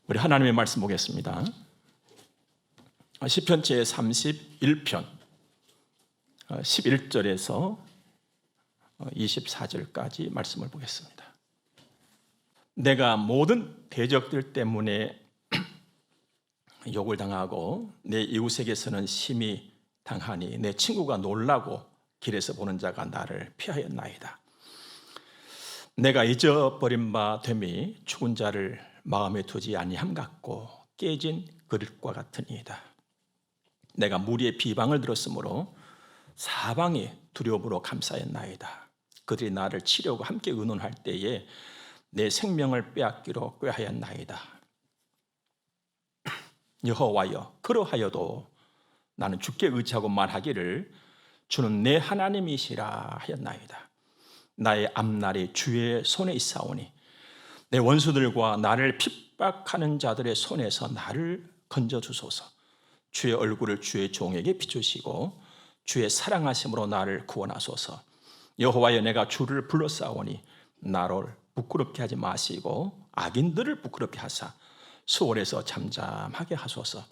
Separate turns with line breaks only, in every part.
우리 하나님의 말씀 보겠습니다. 시편 제31편 11절에서 24절까지 말씀을 보겠습니다. 내가 모든 대적들 때문에 욕을 당하고 내 이웃에게서는 심히 당하니 내 친구가 놀라고 길에서 보는 자가 나를 피하였나이다. 내가 잊어버린 바 됨이 죽은 자를 마음에 두지 아니함 같고 깨진 그릇과 같으니이다. 내가 무리의 비방을 들었으므로 사방이 두려움으로 감싸였나이다. 그들이 나를 치려고 함께 의논할 때에 내 생명을 빼앗기로 꾀하였나이다. 여호와여, 그러하여도 나는 주께 의지하고 말하기를 주는 내 하나님이시라 하였나이다. 나의 앞날이 주의 손에 있사오니 내 원수들과 나를 핍박하는 자들의 손에서 나를 건져주소서. 주의 얼굴을 주의 종에게 비추시고 주의 사랑하심으로 나를 구원하소서. 여호와여, 내가 주를 불러싸오니 나를 부끄럽게 하지 마시고 악인들을 부끄럽게 하사 수월에서 잠잠하게 하소서.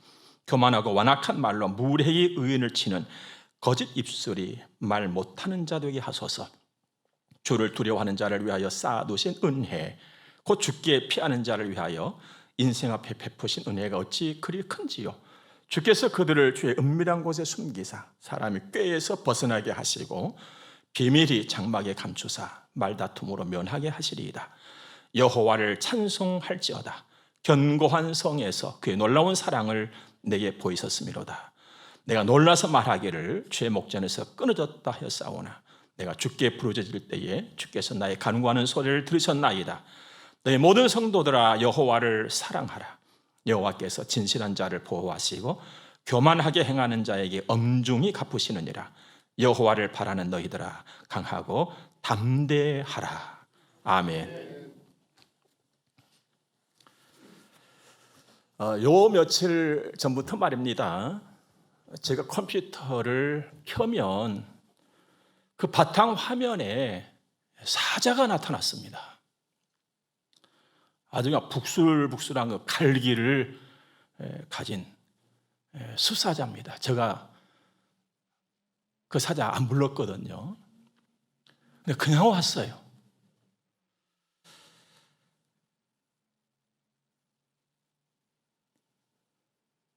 교만하고 완악한 말로 무례히 의인을 치는 거짓 입술이 말 못하는 자 되게 하소서. 주를 두려워하는 자를 위하여 쌓아두신 은혜, 곧 주께 피하는 자를 위하여 인생 앞에 베푸신 은혜가 어찌 그리 큰지요. 주께서 그들을 주의 은밀한 곳에 숨기사 사람이 꾀에서 벗어나게 하시고 비밀이 장막에 감추사 말다툼으로 면하게 하시리이다. 여호와를 찬송할지어다. 견고한 성에서 그의 놀라운 사랑을 내게 보이셨음이로다. 내가 놀라서 말하기를 주의 목전에서 끊어졌다 하였사오나 내가 주께 부르짖을 때에 주께서 나의 간구하는 소리를 들으셨나이다. 너희 모든 성도들아, 여호와를 사랑하라. 여호와께서 진실한 자를 보호하시고 교만하게 행하는 자에게 엄중히 갚으시느니라. 여호와를 바라는 너희들아, 강하고 담대하라. 아멘. 요 며칠 전부터 말입니다. 제가 컴퓨터를 켜면 그 바탕 화면에 사자가 나타났습니다. 아주 그냥 북술북술한 그 갈기를 가진 수사자입니다. 제가 그 사자 안 불렀거든요. 근데 그냥 왔어요.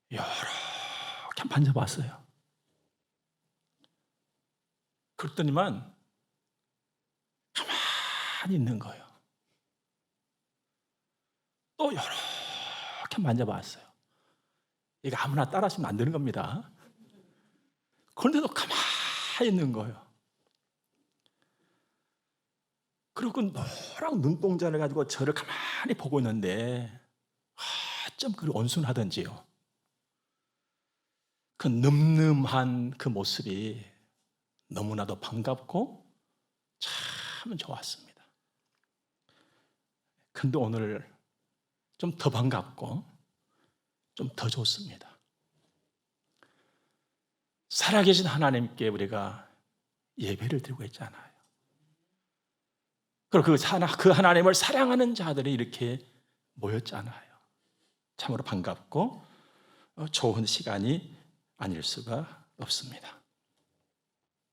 이렇게 만져봤어요. 그랬더니만 가만히 있는 거예요. 또 이렇게 만져봤어요. 이거 아무나 따라하시면 안 되는 겁니다. 그런데도 가만히 있는 거예요. 그리고 노랑 눈동자를 가지고 저를 가만히 보고 있는데 어쩜 그리 온순하던지요. 그 늠름한 그 모습이 너무나도 반갑고 참 좋았습니다. 근데 오늘 좀 더 반갑고 좀 더 좋습니다. 살아계신 하나님께 우리가 예배를 드리고 있잖아요. 그리고 그 하나님을 사랑하는 자들이 이렇게 모였잖아요. 참으로 반갑고 좋은 시간이 아닐 수가 없습니다.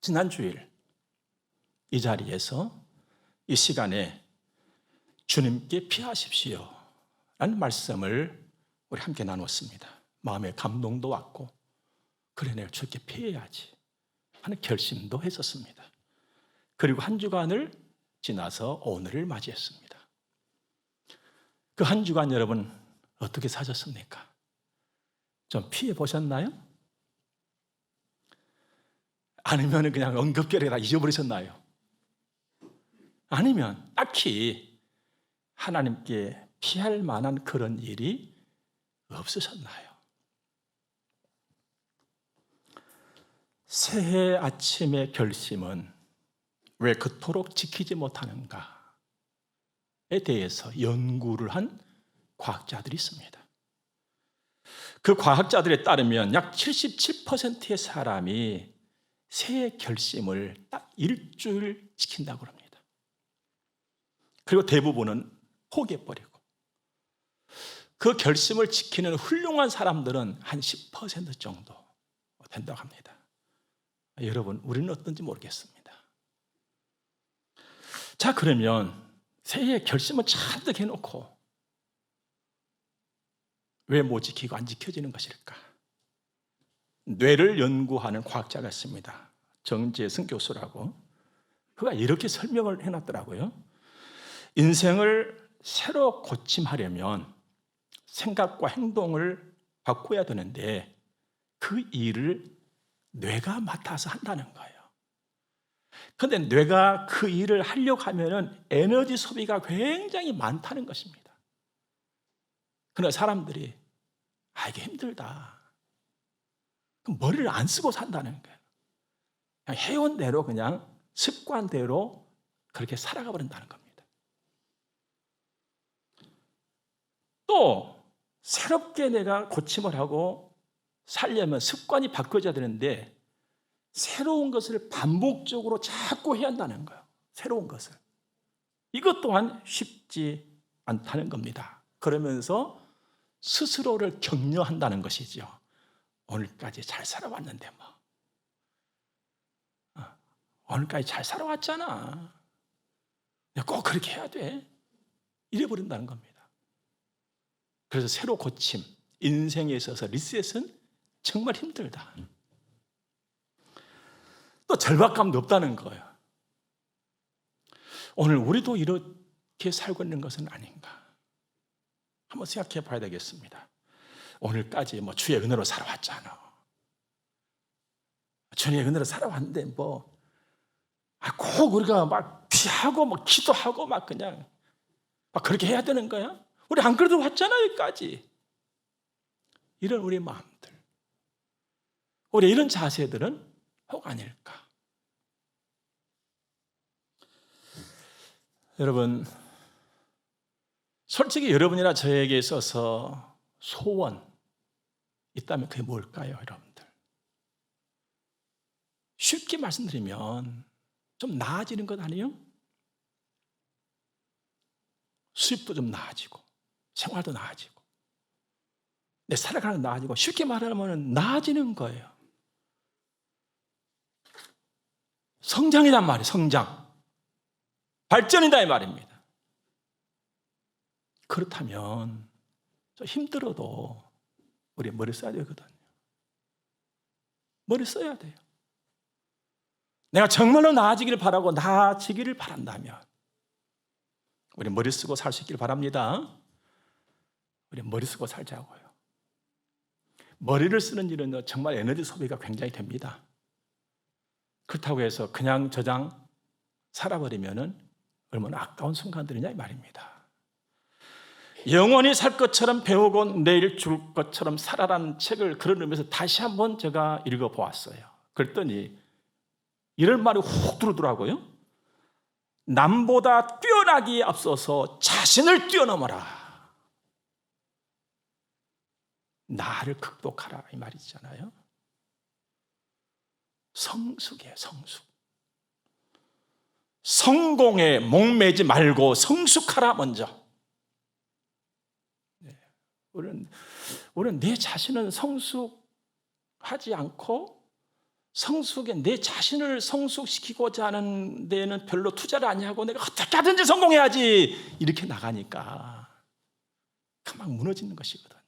지난 주일 이 자리에서 이 시간에 주님께 피하십시오 라는 말씀을 우리 함께 나눴습니다. 마음에 감동도 왔고 그래 내가 주께 피해야지 하는 결심도 했었습니다. 그리고 한 주간을 지나서 오늘을 맞이했습니다. 그 한 주간 여러분 어떻게 사셨습니까? 좀 피해 보셨나요? 아니면 그냥 엉겁결에 다 잊어버리셨나요? 아니면 딱히 하나님께 피할 만한 그런 일이 없으셨나요? 새해 아침의 결심은 왜 그토록 지키지 못하는가에 대해서 연구를 한 과학자들이 있습니다. 그 과학자들에 따르면 약 77%의 사람이 새해 결심을 딱 일주일 지킨다고 합니다. 그리고 대부분은 포기해버리고 그 결심을 지키는 훌륭한 사람들은 한 10% 정도 된다고 합니다. 여러분, 우리는 어떤지 모르겠습니다. 자, 그러면 새해에 결심을 잔뜩 해놓고 왜 못 지키고 안 지켜지는 것일까? 뇌를 연구하는 과학자가 있습니다. 정재승 교수라고. 그가 이렇게 설명을 해놨더라고요. 인생을 새로 고침하려면 생각과 행동을 바꿔야 되는데 그 일을 뇌가 맡아서 한다는 거예요. 그런데 뇌가 그 일을 하려고 하면 에너지 소비가 굉장히 많다는 것입니다. 그러나 사람들이 이게 힘들다. 그럼 머리를 안 쓰고 산다는 거예요. 그냥 해온 대로 그냥 습관대로 그렇게 살아가 버린다는 겁니다. 또 새롭게 내가 고침을 하고 살려면 습관이 바뀌어져야 되는데 새로운 것을 반복적으로 자꾸 해야 한다는 거예요. 새로운 것을. 이것 또한 쉽지 않다는 겁니다. 그러면서 스스로를 격려한다는 것이죠. 오늘까지 잘 살아왔는데 오늘까지 잘 살아왔잖아. 꼭 그렇게 해야 돼. 이래버린다는 겁니다. 그래서 새로 고침, 인생에 있어서 리셋은 정말 힘들다. 또 절박감도 없다는 거예요. 오늘 우리도 이렇게 살고 있는 것은 아닌가? 한번 생각해 봐야 되겠습니다. 오늘까지 주의 은혜로 살아왔잖아. 주의 은혜로 살아왔는데 꼭 우리가 막 피하고 기도하고 그냥 그렇게 해야 되는 거야? 우리 안 그래도 왔잖아 여기까지. 이런 우리 마음들, 우리 이런 자세들은 혹 아닐까? 여러분, 솔직히 여러분이나 저에게 있어서 소원 있다면 그게 뭘까요, 여러분들? 쉽게 말씀드리면 좀 나아지는 것 아니에요? 수입도 좀 나아지고 생활도 나아지고 내 살아가는 거 나아지고, 쉽게 말하면 나아지는 거예요. 성장이란 말이에요. 성장, 발전이다 이 말입니다. 그렇다면 좀 힘들어도 우리 머리 써야 되거든요. 머리 써야 돼요. 내가 정말로 나아지기를 바라고 나아지기를 바란다면 우리 머리 쓰고 살 수 있기를 바랍니다. 우리 머리 쓰고 살자고요. 머리를 쓰는 일은 정말 에너지 소비가 굉장히 됩니다. 그렇다고 해서 그냥 저장 살아버리면 얼마나 아까운 순간들이냐 이 말입니다. 영원히 살 것처럼 배우고 내일 죽을 것처럼 살아라는 책을 그런 의미에서 다시 한번 제가 읽어보았어요. 그랬더니 이런 말이 훅 들어오더라고요. 남보다 뛰어나기에 앞서서 자신을 뛰어넘어라. 나를 극복하라 이 말이잖아요. 성숙이에요. 성숙. 성공에 목매지 말고 성숙하라 먼저. 우리는 내 자신은 성숙하지 않고 성숙에 내 자신을 성숙시키고자 하는 데는 별로 투자를 안 하고 내가 어떻게 하든지 성공해야지 이렇게 나가니까 막 무너지는 것이거든요.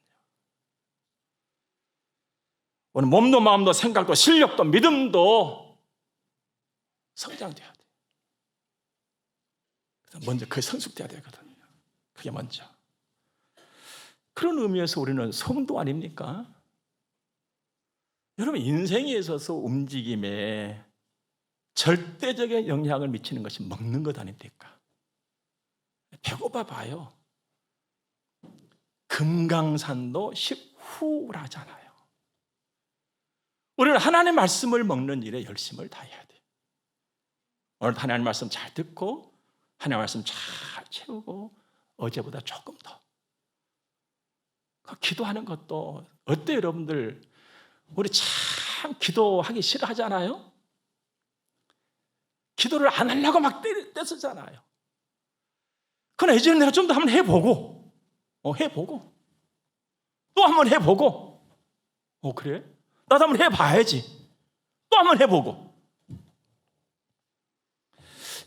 오늘 몸도 마음도 생각도 실력도 믿음도 성장돼야 돼요. 그래서 먼저 그게 성숙돼야 되거든요. 그게 먼저. 그런 의미에서 우리는 성도 아닙니까? 여러분, 인생에 있어서 움직임에 절대적인 영향을 미치는 것이 먹는 것 아닙니까? 배고파 봐요. 금강산도 식후라잖아요. 우리는 하나님의 말씀을 먹는 일에 열심을 다해야 돼요. 오늘 하나님의 말씀 잘 듣고 하나님의 말씀 잘 채우고 어제보다 조금 더 기도하는 것도 어때요, 여러분들? 우리 참 기도하기 싫어하잖아요. 기도를 안 하려고 막 떼쓰잖아요. 그러나 이제는 내가 좀 더 한번 해보고 또 한번 해보고, 그래? 나도 한번 해봐야지. 또 한번 해보고.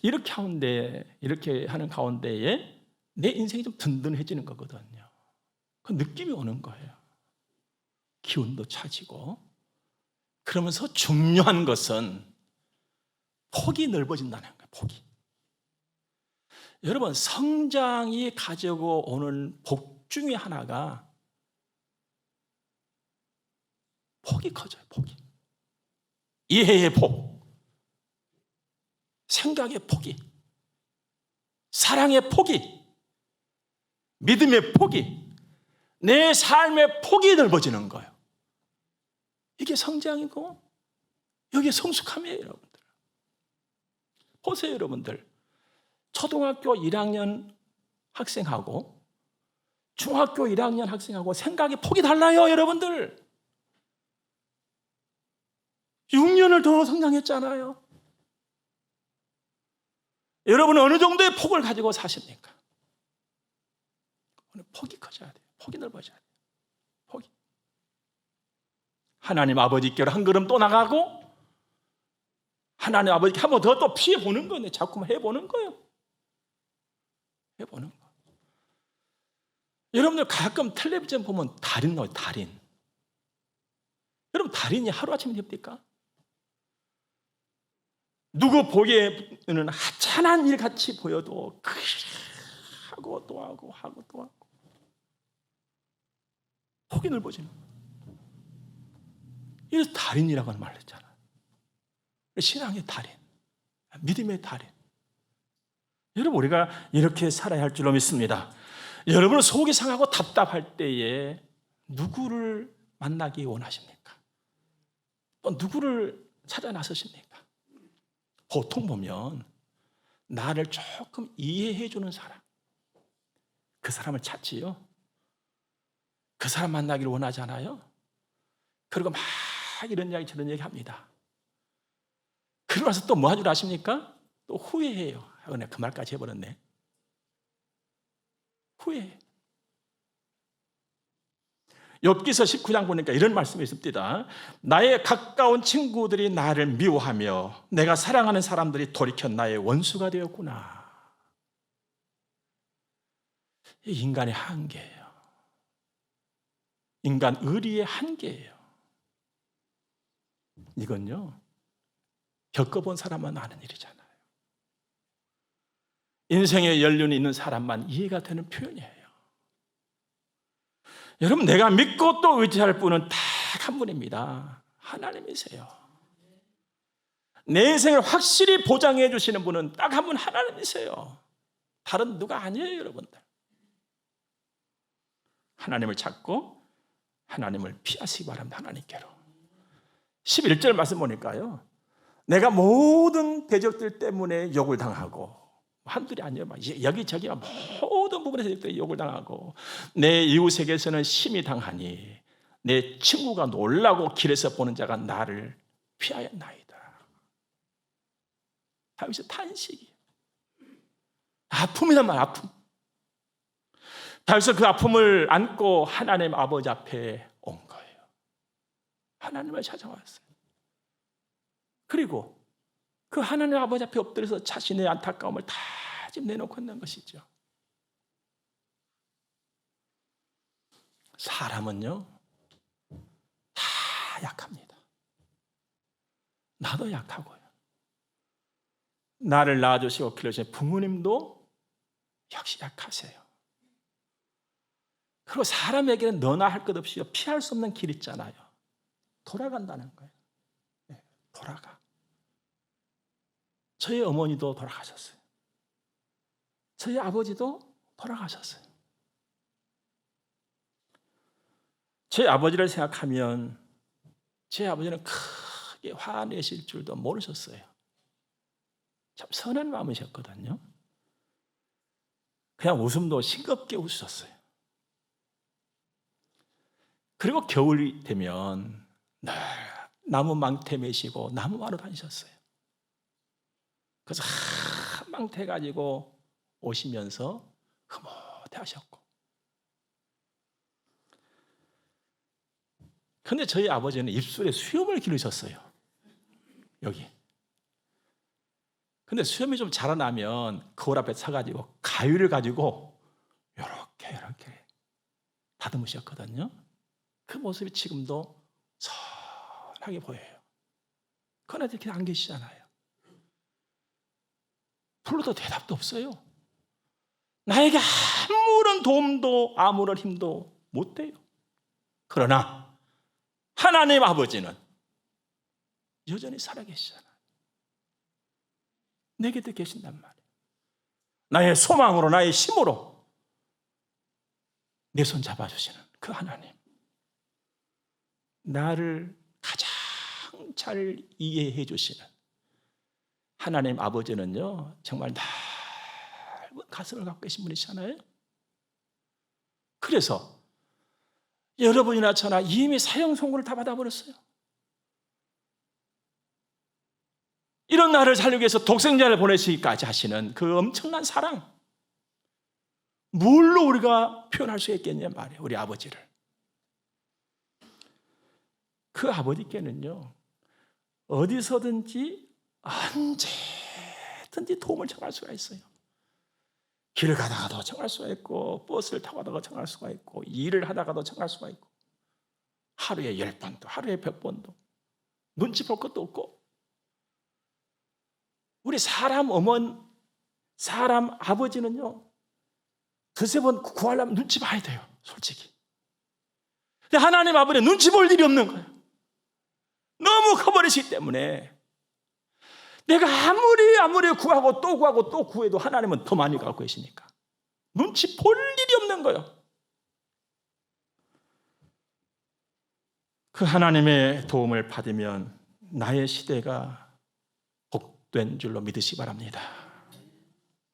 이렇게 하는 가운데에 내 인생이 좀 든든해지는 거거든요. 그 느낌이 오는 거예요. 기운도 차지고. 그러면서 중요한 것은 폭이 넓어진다는 거예요. 폭이. 여러분, 성장이 가지고 오는 복 중에 하나가 폭이 커져요. 폭이. 이해의 폭, 생각의 폭이, 사랑의 폭이, 믿음의 폭이, 내 삶의 폭이 넓어지는 거예요. 이게 성장이고 여기에 성숙함이에요, 여러분들. 보세요, 여러분들. 초등학교 1학년 학생하고 중학교 1학년 학생하고 생각의 폭이 달라요, 여러분들. 6년을 더 성장했잖아요. 여러분은 어느 정도의 폭을 가지고 사십니까? 폭이 커져야 돼요. 폭이 넓어져야 돼요. 폭이. 하나님 아버지께로 한 걸음 또 나가고 하나님 아버지께 한 번 더 또 피해보는 거예요. 자꾸만 해보는 거예요. 해보는 거. 여러분들 가끔 텔레비전 보면 달인 나와요. 달인. 여러분, 달인이 하루아침에 됩니까? 누구 보기에는 하찮은 일 같이 보여도 하고 또 하고 하고 또 하고 폭이 넓어지는 거예요. 이래서 달인이라고 하는 말을 했잖아요. 신앙의 달인, 믿음의 달인. 여러분, 우리가 이렇게 살아야 할 줄로 믿습니다. 여러분은 속이 상하고 답답할 때에 누구를 만나기 원하십니까? 또 누구를 찾아 나서십니까? 보통 보면 나를 조금 이해해 주는 사람, 그 사람을 찾지요. 그 사람 만나기를 원하잖아요. 그리고 막 이런 이야기 저런 얘기 합니다. 그러고 나서 또 뭐 하줄 아십니까? 또 후회해요. 내가 그 말까지 해버렸네. 후회해. 욥기서 19장 보니까 이런 말씀이 있습니다. 나의 가까운 친구들이 나를 미워하며 내가 사랑하는 사람들이 돌이켜 나의 원수가 되었구나. 이 인간의 한계예요. 인간 의리의 한계예요. 이건요, 겪어본 사람만 아는 일이잖아요. 인생의 연륜이 있는 사람만 이해가 되는 표현이에요. 여러분, 내가 믿고 또 의지할 분은 딱 한 분입니다. 하나님이세요. 내 인생을 확실히 보장해 주시는 분은 딱 한 분, 하나님이세요. 다른 누가 아니에요, 여러분들. 하나님을 찾고 하나님을 피하시기 바랍니다. 하나님께로. 11절 말씀 보니까요, 내가 모든 대적들 때문에 욕을 당하고, 한둘이 아니에요. 여기저기 모든 부분에서 욕을 당하고, 내 이웃에게서는 심히 당하니 내 친구가 놀라고 길에서 보는 자가 나를 피하였나이다. 다윗의 탄식이, 아픔이란 말, 아픔. 다윗은 그 아픔을 안고 하나님 아버지 앞에 온 거예요. 하나님을 찾아왔어요. 그리고 그 하나님 아버지 앞에 엎드려서 자신의 안타까움을 다 지금 내놓고 있는 것이죠. 사람은요, 다 약합니다. 나도 약하고요. 나를 낳아주시고 길러주신 부모님도 역시 약하세요. 그리고 사람에게는 너나 할 것 없이 피할 수 없는 길 있잖아요. 돌아간다는 거예요. 돌아가. 저희 어머니도 돌아가셨어요. 저희 아버지도 돌아가셨어요. 제 아버지를 생각하면 제 아버지는 크게 화내실 줄도 모르셨어요. 참 선한 마음이셨거든요. 그냥 웃음도 싱겁게 웃으셨어요. 그리고 겨울이 되면 늘 나무 망태 메시고 나무마루 다니셨어요. 그래서 한 망태 가지고 오시면서 흐뭇해 하셨고, 근데 저희 아버지는 입술에 수염을 기르셨어요. 여기. 근데 수염이 좀 자라나면 거울 앞에 서가지고 가위를 가지고 이렇게 다듬으셨거든요. 그 모습이 지금도 선하게 보여요. 그러나 이렇게 안 계시잖아요. 불러도 대답도 없어요. 나에게 아무런 도움도 아무런 힘도 못 돼요. 그러나 하나님 아버지는 여전히 살아계시잖아요. 내 곁에 계신단 말이에요. 나의 소망으로, 나의 힘으로 내 손 잡아주시는 그 하나님. 나를 가장 잘 이해해 주시는 하나님 아버지는요, 정말 넓은 가슴을 갖고 계신 분이잖아요. 그래서 여러분이나 저나 이미 사형 선고를 다 받아버렸어요. 이런 나를 살리기 위해서 독생자를 보내시기까지 하시는 그 엄청난 사랑, 뭘로 우리가 표현할 수 있겠냐 말이에요. 우리 아버지를. 그 아버지께는요, 어디서든지 언제든지 도움을 청할 수가 있어요. 길을 가다가도 청할 수가 있고, 버스를 타고 가다가 청할 수가 있고, 일을 하다가도 청할 수가 있고, 하루에 10번도 하루에 100번도 눈치 볼 것도 없고, 우리 사람 아버지는요, 두세 번 구하려면 눈치 봐야 돼요, 솔직히. 근데 하나님 아버지는 눈치 볼 일이 없는 거예요. 너무 커버리시기 때문에 내가 아무리 구하고 또 구해도 하나님은 더 많이 갖고 계시니까 눈치 볼 일이 없는 거예요. 그 하나님의 도움을 받으면 나의 시대가 복된 줄로 믿으시기 바랍니다.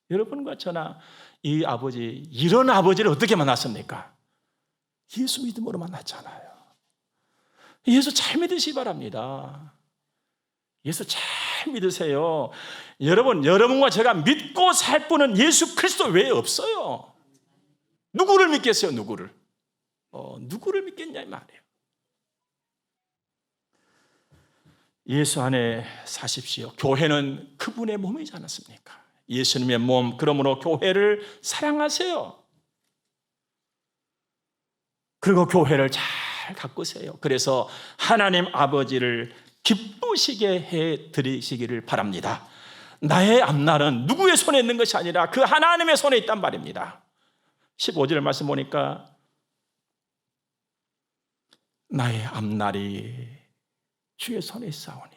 여러분과 저나 이런 아버지를 어떻게 만났습니까? 예수 믿음으로 만났잖아요. 예수 잘 믿으시기 바랍니다. 예수 잘 믿으세요. 여러분과 제가 믿고 살 분은 예수 그리스도 외에 없어요. 누구를 믿겠어요? 누구를 믿겠냐 이 말이에요. 예수 안에 사십시오. 교회는 그분의 몸이지 않았습니까? 예수님의 몸, 그러므로 교회를 사랑하세요. 그리고 교회를 잘 가꾸세요. 그래서 하나님 아버지를 기쁘시게 해드리시기를 바랍니다. 나의 앞날은 누구의 손에 있는 것이 아니라 그 하나님의 손에 있단 말입니다. 15절 말씀 보니까 나의 앞날이 주의 손에 있사오니.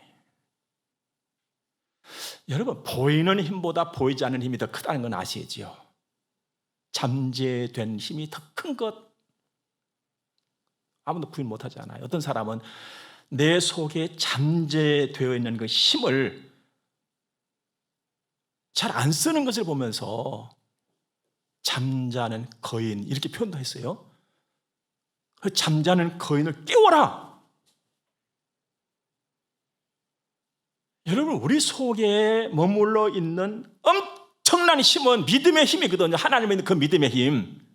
여러분, 보이는 힘보다 보이지 않는 힘이 더 크다는 건 아시지요? 잠재된 힘이 더 큰 것 아무도 부인 못하잖아요. 어떤 사람은 내 속에 잠재되어 있는 그 힘을 잘 안 쓰는 것을 보면서 잠자는 거인 이렇게 표현도 했어요. 그 잠자는 거인을 깨워라. 여러분, 우리 속에 머물러 있는 엄청난 힘은 믿음의 힘이거든요. 하나님의 그 믿음의 힘.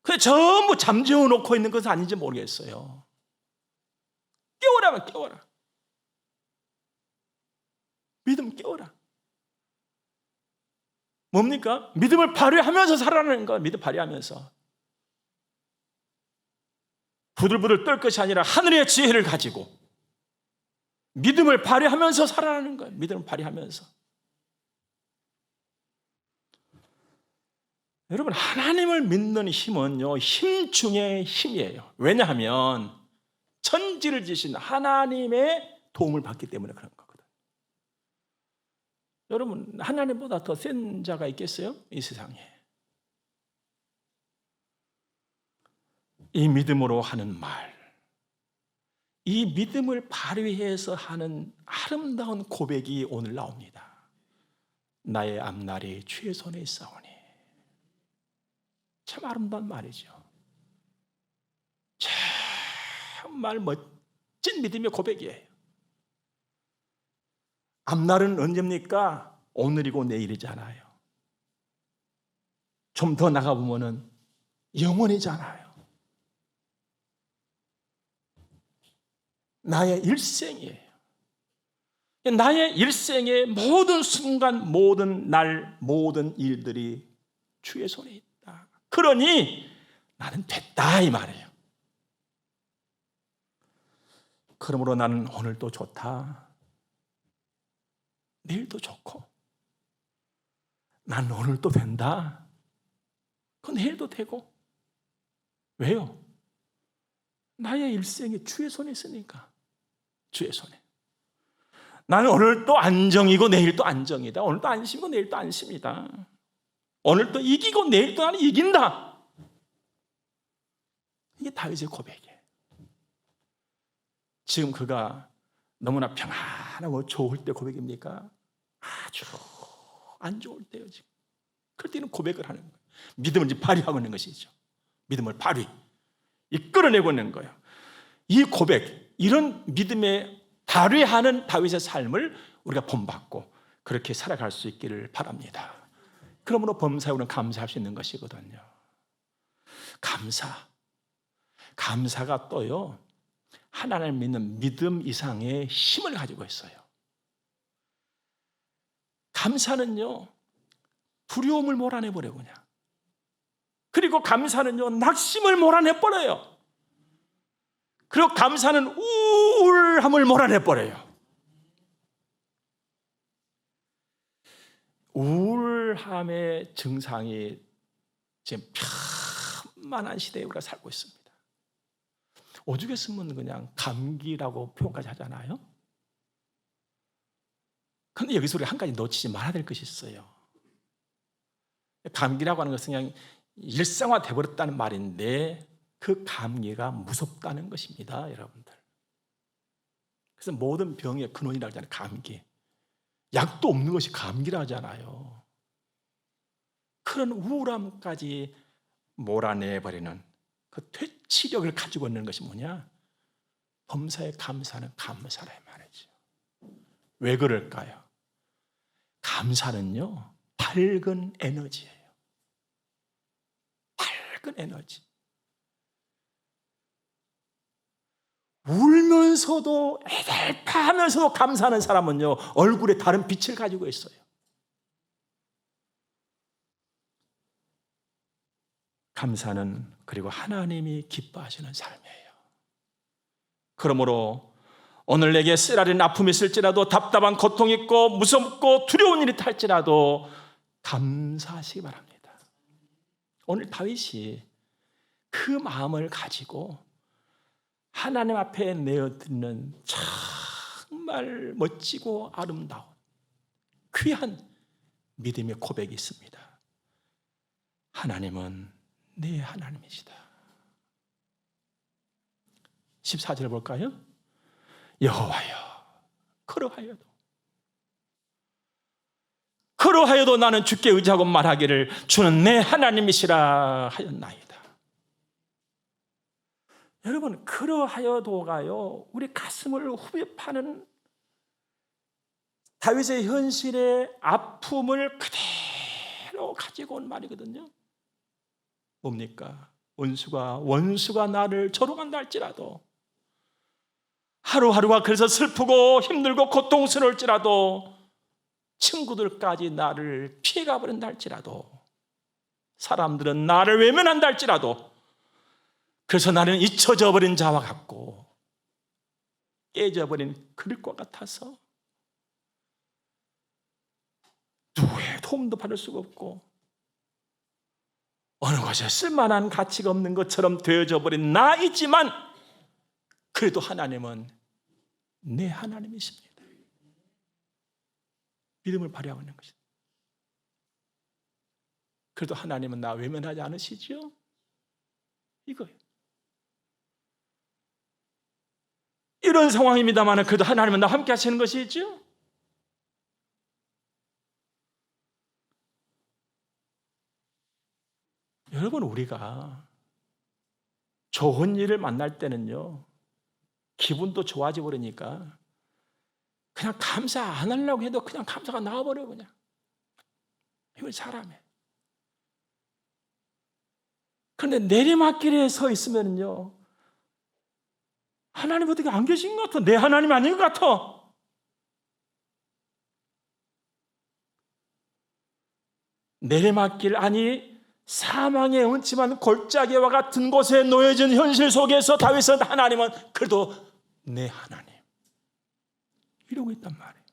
그게 전부 잠재워 놓고 있는 것은 아닌지 모르겠어요. 깨워라면 깨워라. 믿음 깨워라. 뭡니까? 믿음을 발휘하면서 살아가는 거예요. 믿음 발휘하면서. 부들부들 떨 것이 아니라 하늘의 지혜를 가지고 믿음을 발휘하면서 살아가는 거예요. 믿음을 발휘하면서. 여러분, 하나님을 믿는 힘은요, 힘 중에 힘이에요. 왜냐하면 천지를 지신 하나님의 도움을 받기 때문에 그런 거거든요. 여러분, 하나님보다 더 센 자가 있겠어요? 이 세상에. 이 믿음으로 하는 말, 이 믿음을 발휘해서 하는 아름다운 고백이 오늘 나옵니다. 나의 앞날이 주의 손에 있사오니. 참 아름다운 말이죠. 정말 멋진 믿음의 고백이에요. 앞날은 언제입니까? 오늘이고 내일이잖아요. 좀 더 나가보면 영원이잖아요. 나의 일생이에요. 나의 일생의 모든 순간, 모든 날, 모든 일들이 주의 손에 있다. 그러니 나는 됐다 이 말이에요. 그러므로 나는 오늘도 좋다, 내일도 좋고, 난 오늘도 된다, 그 내일도 되고. 왜요? 나의 일생이 주의 손에 있으니까. 주의 손에. 나는 오늘도 안정이고 내일도 안정이다. 오늘도 안심이고 내일도 안심이다. 오늘도 이기고 내일도 나는 이긴다. 이게 다윗의 고백이에요. 지금 그가 너무나 평안하고 좋을 때 고백입니까? 아주 안 좋을 때요 지금. 그럴 때는 고백을 하는 거예요. 믿음을 이제 발휘하고 있는 것이죠. 믿음을 이끌어내고 있는 거예요. 이 고백, 이런 믿음에 발휘하는 다윗의 삶을 우리가 본받고 그렇게 살아갈 수 있기를 바랍니다. 그러므로 범사에 우리는 감사할 수 있는 것이거든요. 감사가 또요, 하나님을 믿는 믿음 이상의 힘을 가지고 있어요. 감사는요, 두려움을 몰아내버려요, 그냥. 그리고 감사는요, 낙심을 몰아내버려요. 그리고 감사는 우울함을 몰아내버려요. 우울함의 증상이 지금 편만한 시대에 우리가 살고 있습니다. 오죽에 쓰면 그냥 감기라고 표현까지 하잖아요. 그런데 여기서 우리 한 가지 놓치지 말아야 될 것이 있어요. 감기라고 하는 것은 그냥 일상화 되어버렸다는 말인데 그 감기가 무섭다는 것입니다, 여러분들. 그래서 모든 병의 근원이라고 하잖아요, 감기. 약도 없는 것이 감기라 하잖아요. 그런 우울함까지 몰아내버리는 그 퇴치력을 가지고 있는 것이 뭐냐? 범사에 감사는 감사라 이 말이죠. 왜 그럴까요? 감사는요, 밝은 에너지예요. 밝은 에너지. 울면서도 애달파하면서도 감사하는 사람은요, 얼굴에 다른 빛을 가지고 있어요. 감사는 그리고 하나님이 기뻐하시는 삶이에요. 그러므로 오늘 내게 쓰라린 아픔이 있을지라도, 답답한 고통이 있고 무섭고 두려운 일이 탈지라도 감사하시기 바랍니다. 오늘 다윗이 그 마음을 가지고 하나님 앞에 내어드리는 정말 멋지고 아름다운 귀한 믿음의 고백이 있습니다. 하나님은 내 하나님이시다. 14절 볼까요? 여호와여, 그러하여도 나는 주께 의지하고 말하기를 주는 내 하나님이시라 하였나이다. 여러분, 그러하여도가요, 우리 가슴을 후벼 파는 다윗의 현실의 아픔을 그대로 가지고 온 말이거든요. 뭡니까? 원수가 나를 조롱한다 할지라도, 하루하루가 그래서 슬프고 힘들고 고통스러울지라도, 친구들까지 나를 피해가 버린다 할지라도, 사람들은 나를 외면한다 할지라도, 그래서 나는 잊혀져 버린 자와 같고 깨져버린 그릇과 같아서 누구의 도움도 받을 수가 없고 어느 것에 쓸만한 가치가 없는 것처럼 되어져 버린 나이지만, 그래도 하나님은 내 하나님이십니다. 믿음을 발휘하고 있는 것입니다. 그래도 하나님은 나 외면하지 않으시죠? 이거예요. 이런 상황입니다만 그래도 하나님은 나와 함께 하시는 것이죠. 여러분, 우리가 좋은 일을 만날 때는요, 기분도 좋아져 버리니까 그냥 감사 안 하려고 해도 그냥 감사가 나와버려요. 그냥. 이건 사람이에요. 그런데 내리막길에 서 있으면요, 하나님 어떻게 안 계신 것 같아? 내 하나님 아닌 것 같아. 내리막길 아니 사망의 음침한 골짜기와 같은 곳에 놓여진 현실 속에서 다윗은 하나님은 그래도 내 하나님 이러고 있단 말이에요.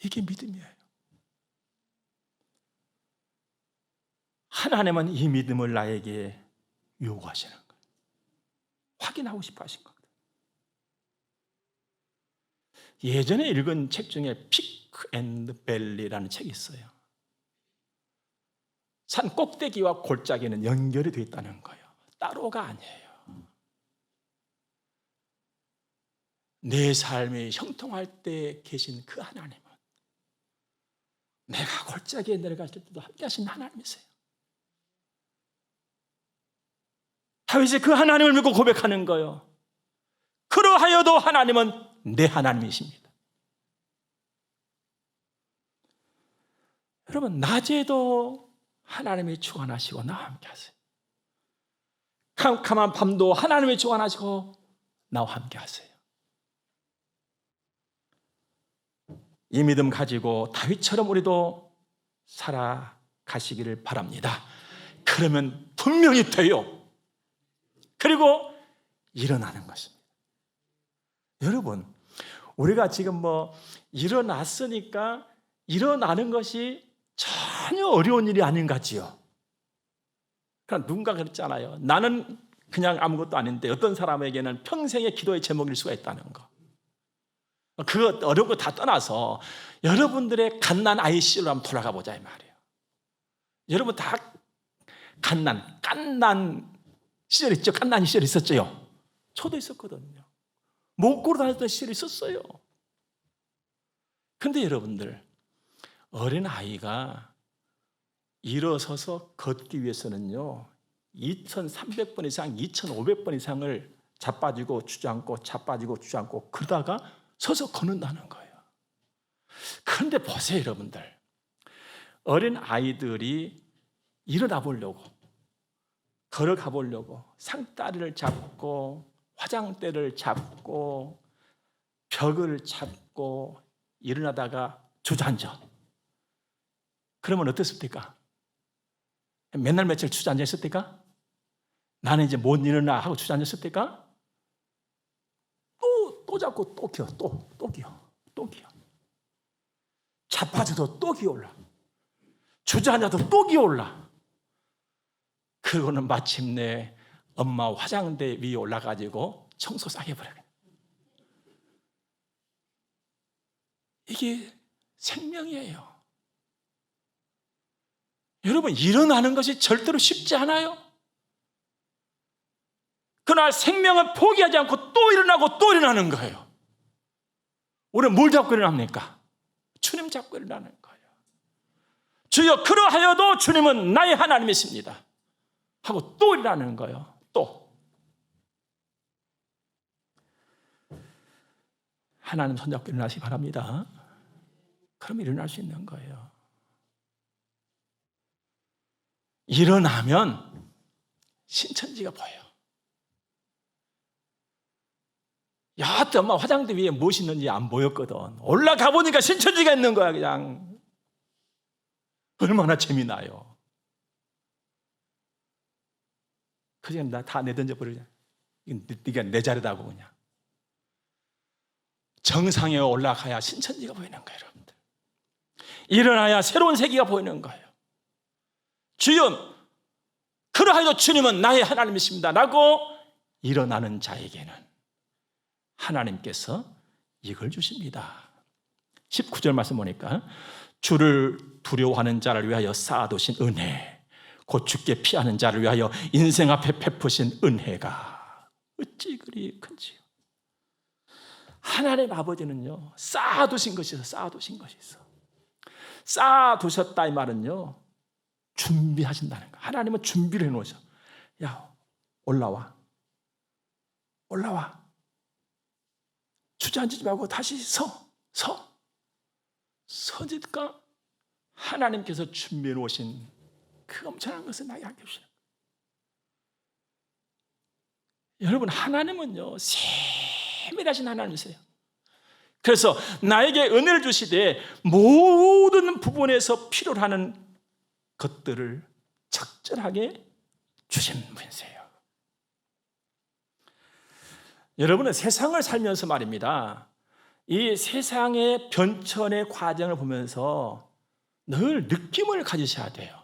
이게 믿음이에요. 하나님은 이 믿음을 나에게 요구하시는 거예요. 확인하고 싶어 하신 겁니다. 예전에 읽은 책 중에 피크 앤드 밸리라는 책이 있어요. 산 꼭대기와 골짜기는 연결이 되어 있다는 거예요. 따로가 아니에요. 내 삶이 형통할 때 계신 그 하나님은 내가 골짜기에 내려갈 때도 함께 하신 하나님이세요. 다윗이 그 하나님을 믿고 고백하는 거예요. 그러하여도 하나님은 내 하나님이십니다. 여러분, 낮에도 하나님이 주관하시고 나와 함께 하세요. 캄캄한 밤도 하나님이 주관하시고 나와 함께 하세요. 이 믿음 가지고 다윗처럼 우리도 살아가시기를 바랍니다. 그러면 분명히 돼요. 그리고 일어나는 것입니다. 여러분, 우리가 지금 일어났으니까 일어나는 것이 전혀 어려운 일이 아닌 것 같지요. 그러니까 누군가 그랬잖아요. 나는 그냥 아무것도 아닌데 어떤 사람에게는 평생의 기도의 제목일 수가 있다는 거. 그거 어려운 거 다 떠나서 여러분들의 갓난 아이 시절로 한번 돌아가 보자 이 말이에요. 여러분 다 깐난 시절 있죠? 깐난 시절 있었죠? 저도 있었거든요. 목고로 다녔던 시절이 있었어요. 근데 여러분들, 어린 아이가 일어서서 걷기 위해서는요 2300번 이상, 2500번 이상을 자빠지고 주저앉고 자빠지고 주저앉고 그러다가 서서 걷는다는 거예요. 그런데 보세요 여러분들, 어린 아이들이 일어나 보려고 걸어가 보려고 상다리를 잡고 화장대를 잡고 벽을 잡고 일어나다가 주저앉아. 그러면 어떻습니까? 맨날 며칠 주저앉아 있었을까? 나는 이제 못 일어나 하고 주저앉았을까? 또 잡고 또 기어, 또 기어. 자빠져도 또 기어올라. 주저앉아도 또 기어올라. 그러고는 마침내 엄마 화장대 위에 올라가지고 청소 싹 해버려요. 이게 생명이에요. 여러분, 일어나는 것이 절대로 쉽지 않아요. 그러나 생명은 포기하지 않고 또 일어나고 또 일어나는 거예요. 우리는 뭘 잡고 일어납니까? 주님 잡고 일어나는 거예요. 주여 그러하여도 주님은 나의 하나님이십니다 하고 또 일어나는 거예요. 또 하나님 손잡고 일어나시기 바랍니다. 그럼 일어날 수 있는 거예요. 일어나면 신천지가 보여요. 여하튼 엄마 화장대 위에 무엇이 있는지 안 보였거든. 올라가 보니까 신천지가 있는 거야. 그냥 얼마나 재미나요. 그냥 나 다 내던져 버리자. 네가 내 자리다고. 그냥 정상에 올라가야 신천지가 보이는 거예요. 여러분들, 일어나야 새로운 세계가 보이는 거예요. 주여 그러하여도 주님은 나의 하나님이십니다 라고 일어나는 자에게는 하나님께서 이걸 주십니다. 19절 말씀 보니까 주를 두려워하는 자를 위하여 쌓아두신 은혜, 곧 주께 피하는 자를 위하여 인생 앞에 베푸신 은혜가 어찌 그리 큰지요. 하나님 아버지는요 쌓아두신 것이 있어. 쌓아두신 것이 있어. 쌓아두셨다 이 말은요 준비하신다는 거야. 하나님은 준비를 해놓으셔. 야 올라와 주저앉지 말고 다시 서니까 하나님께서 준비해 놓으신 그 엄청난 것을 나에게 안겨주시는 거예요. 여러분, 하나님은요 세밀하신 하나님이세요. 그래서 나에게 은혜를 주시되 모든 부분에서 필요로 하는 것들을 적절하게 주신 분이세요. 여러분은 세상을 살면서 말입니다, 이 세상의 변천의 과정을 보면서 늘 느낌을 가지셔야 돼요.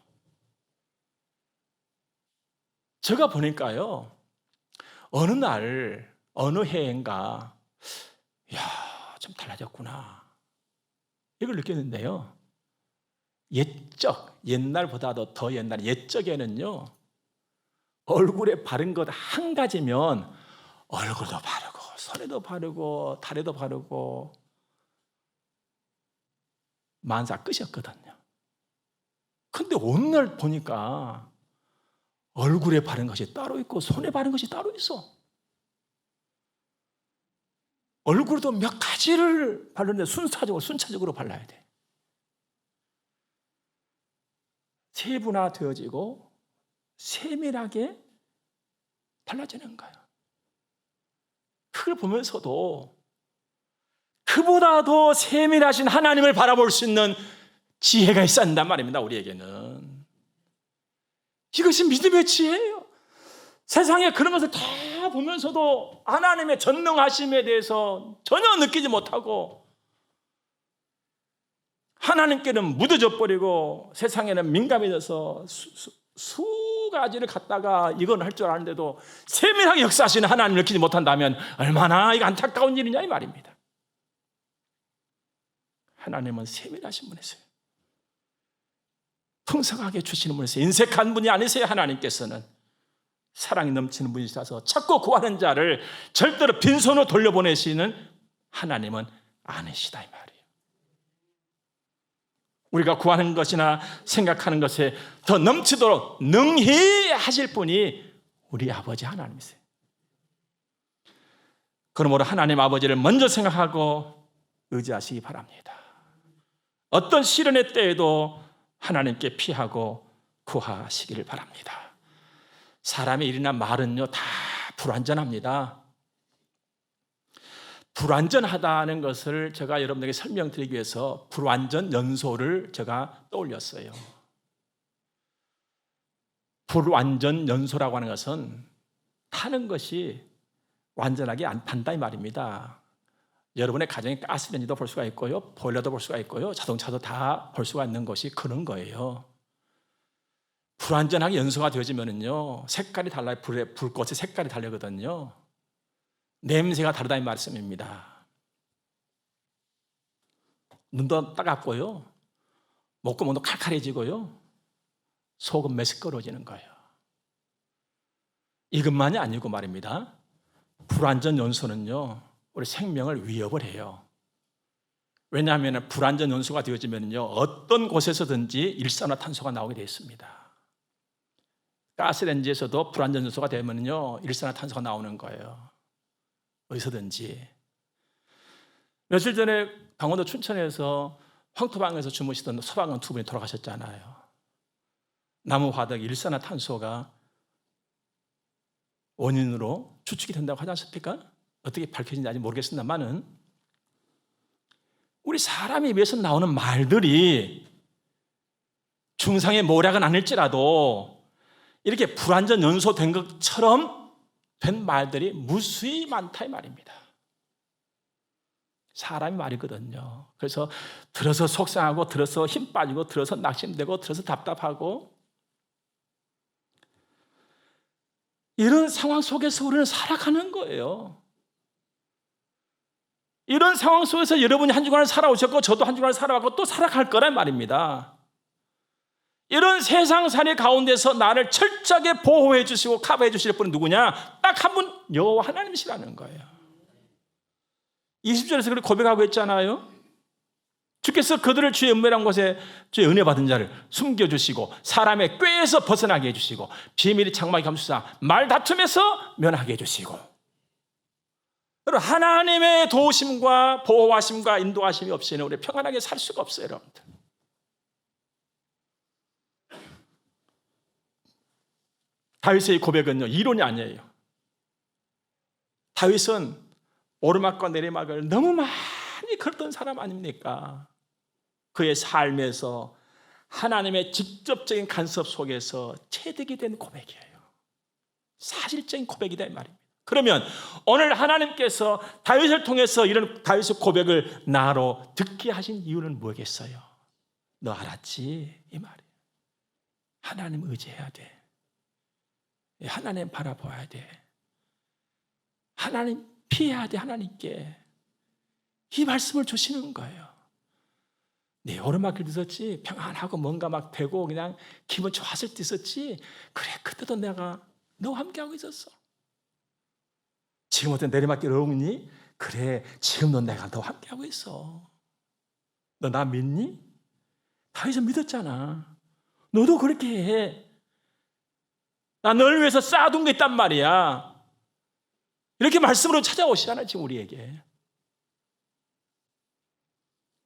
제가 보니까요, 어느 날 어느 해인가 좀 달라졌구나, 이걸 느꼈는데요, 옛날보다도 더 옛날 옛적에는요, 얼굴에 바른 것 한 가지면 얼굴도 바르고 손에도 바르고 다리도 바르고 만사 끝이었거든요. 근데 오늘 보니까 얼굴에 바른 것이 따로 있고 손에 바른 것이 따로 있어. 얼굴도 몇 가지를 바르는데 순차적으로 발라야 돼. 세분화되어지고 세밀하게 발라지는 거예요. 그걸 보면서도 그보다 더 세밀하신 하나님을 바라볼 수 있는 지혜가 있어야 한단 말입니다, 우리에게는. 이것이 믿음의 지혜예요. 세상에 그런 것을 다 보면서도 하나님의 전능하심에 대해서 전혀 느끼지 못하고 하나님께는 무뎌져 버리고 세상에는 민감해져서 수 가지를 갖다가 이건 할 줄 아는데도 세밀하게 역사하시는 하나님을 느끼지 못한다면 얼마나 이거 안타까운 일이냐 이 말입니다. 하나님은 세밀하신 분이세요. 풍성하게 주시는 분이세요. 인색한 분이 아니세요. 하나님께서는 사랑이 넘치는 분이셔서 찾고 구하는 자를 절대로 빈손으로 돌려보내시는 하나님은 아니시다 이 말이에요. 우리가 구하는 것이나 생각하는 것에 더 넘치도록 능히 하실 분이 우리 아버지 하나님이세요. 그러므로 하나님 아버지를 먼저 생각하고 의지하시기 바랍니다. 어떤 시련의 때에도 하나님께 피하고 구하시기를 바랍니다. 사람의 일이나 말은요 다 불완전합니다. 불완전하다는 것을 제가 여러분에게 설명드리기 위해서 불완전 연소를 제가 떠올렸어요. 불완전 연소라고 하는 것은 타는 것이 완전하게 안 탄다 이 말입니다. 여러분의 가정에 가스레인지도 볼 수가 있고요, 보일러도 볼 수가 있고요, 자동차도 다 볼 수가 있는 것이 그런 거예요. 불완전하게 연소가 되어지면은요 색깔이 달라요. 불꽃의 색깔이 다르거든요. 냄새가 다르다 이 말씀입니다. 눈도 따갑고요, 목구멍도 칼칼해지고요, 속은 메스꺼워지는 거예요. 이것만이 아니고 말입니다, 불완전 연소는요 우리 생명을 위협을 해요. 왜냐하면 불완전 연소가 되어지면요 어떤 곳에서든지 일산화탄소가 나오게 되어 있습니다. 가스레인지에서도 불완전 연소가 되면요 일산화탄소가 나오는 거예요. 어디서든지. 며칠 전에 강원도 춘천에서 황토방에서 주무시던 소방관 두 분이 돌아가셨잖아요. 나무 화덕 일산화탄소가 원인으로 추측이 된다고 하지 않습니까? 어떻게 밝혀진지 아직 모르겠습니다만은 우리 사람에 비해서 나오는 말들이 중상의 모략은 아닐지라도 이렇게 불완전 연소된 것처럼 된 말들이 무수히 많다 이 말입니다. 사람이 말이거든요. 그래서 들어서 속상하고 들어서 힘 빠지고 들어서 낙심되고 들어서 답답하고 이런 상황 속에서 우리는 살아가는 거예요. 이런 상황 속에서 여러분이 한 주간을 살아오셨고 저도 한 주간을 살아왔고 또 살아갈 거란 말입니다. 이런 세상살이 가운데서 나를 철저하게 보호해 주시고 커버해 주실 분은 누구냐? 딱 한 분, 여호와 하나님이시라는 거예요. 20절에서 그렇게 고백하고 있잖아요. 주께서 그들을 주의 은밀한 곳에 주의 은혜 받은 자를 숨겨주시고 사람의 꾀에서 벗어나게 해주시고 비밀이 장막에 감추사 말다툼에서 면하게 해주시고, 여러분 하나님의 도우심과 보호하심과 인도하심이 없이는 우리 평안하게 살 수가 없어요. 여러분들 다윗의 고백은요, 이론이 아니에요. 다윗은 오르막과 내리막을 너무 많이 걸었던 사람 아닙니까? 그의 삶에서 하나님의 직접적인 간섭 속에서 체득이 된 고백이에요. 사실적인 고백이다 이 말입니다. 그러면 오늘 하나님께서 다윗을 통해서 이런 다윗의 고백을 나로 듣게 하신 이유는 뭐겠어요? 너 알았지? 이 말이에요. 하나님 의지해야 돼. 하나님 바라봐야 돼. 하나님 피해야 돼. 하나님께 이 말씀을 주시는 거예요. 네, 오르막길 있었지, 평안하고 뭔가 막 되고 그냥 기분 좋았을 때 있었지. 그래, 그때도 내가 너와 함께하고 있었어. 지금 어떤 내리막길 어렵니? 그래, 지금도 내가 너와 함께하고 있어. 너 나 믿니? 다윗은 믿었잖아. 너도 그렇게 해. 나 너를 위해서 쌓아둔 게 있단 말이야. 이렇게 말씀으로 찾아오시잖아요, 지금 우리에게.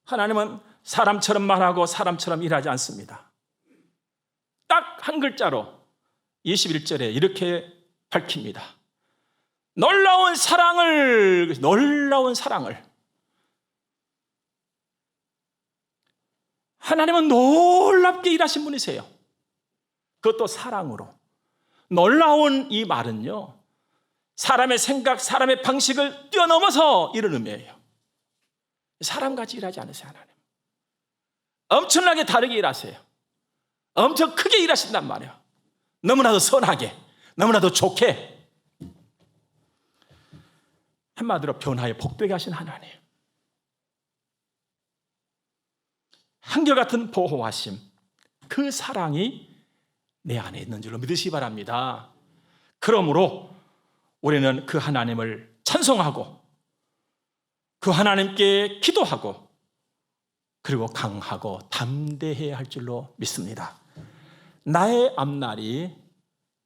하나님은 사람처럼 말하고 사람처럼 일하지 않습니다. 딱 한 글자로 21절에 이렇게 밝힙니다. 놀라운 사랑을 하나님은 놀랍게 일하신 분이세요. 그것도 사랑으로. 놀라운 이 말은요, 사람의 생각, 사람의 방식을 뛰어넘어서 이런 의미예요. 사람같이 일하지 않으세요, 하나님. 엄청나게 다르게 일하세요. 엄청 크게 일하신단 말이에요. 너무나도 선하게, 너무나도 좋게. 한마디로 변화에 복되게 하신 하나님. 한결같은 보호하심, 그 사랑이 내 안에 있는 줄로 믿으시기 바랍니다. 그러므로 우리는 그 하나님을 찬송하고 그 하나님께 기도하고 그리고 강하고 담대해야 할 줄로 믿습니다. 나의 앞날이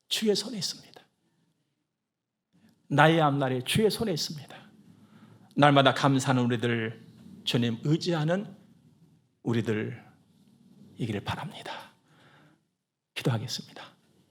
주의 손에 있습니다. 나의 앞날이 주의 손에 있습니다. 날마다 감사하는 우리들, 주님 의지하는 우리들이기를 바랍니다. 기도하겠습니다.